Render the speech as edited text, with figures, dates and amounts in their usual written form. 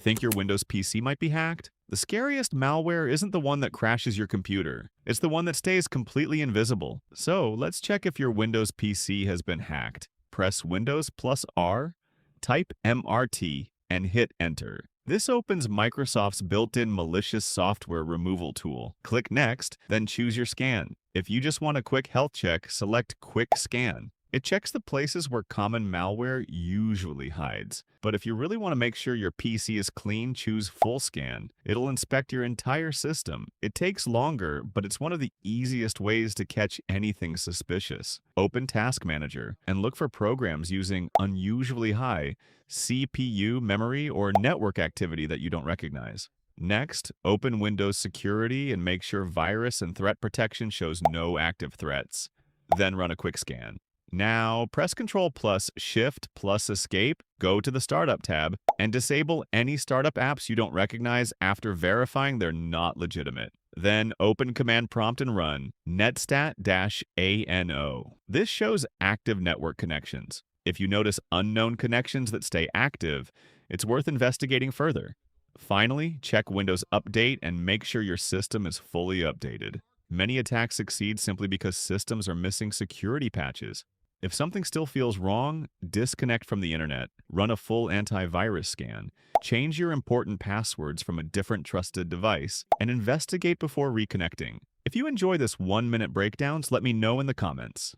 Think your Windows PC might be hacked? The scariest malware isn't the one that crashes your computer. It's the one that stays completely invisible. So let's check if your Windows PC has been hacked. Press Windows plus R, type MRT, and hit Enter. This opens Microsoft's built-in malicious software removal tool. Click Next, then choose your scan. If you just want a quick health check, select Quick Scan. It checks the places where common malware usually hides. But if you really want to make sure your PC is clean, choose Full Scan. It'll inspect your entire system. It takes longer, but it's one of the easiest ways to catch anything suspicious. Open Task Manager and look for programs using unusually high CPU, memory, or network activity that you don't recognize. Next, open Windows Security and make sure Virus and Threat Protection shows no active threats. Then run a quick scan. Now, press Ctrl plus Shift plus Escape, go to the Startup tab, and disable any startup apps you don't recognize after verifying they're not legitimate. Then open Command Prompt and run netstat-ano. This shows active network connections. If you notice unknown connections that stay active, it's worth investigating further. Finally, check Windows Update and make sure your system is fully updated. Many attacks succeed simply because systems are missing security patches. If something still feels wrong, disconnect from the internet, run a full antivirus scan, change your important passwords from a different trusted device, and investigate before reconnecting. If you enjoy this 1-minute breakdowns, let me know in the comments.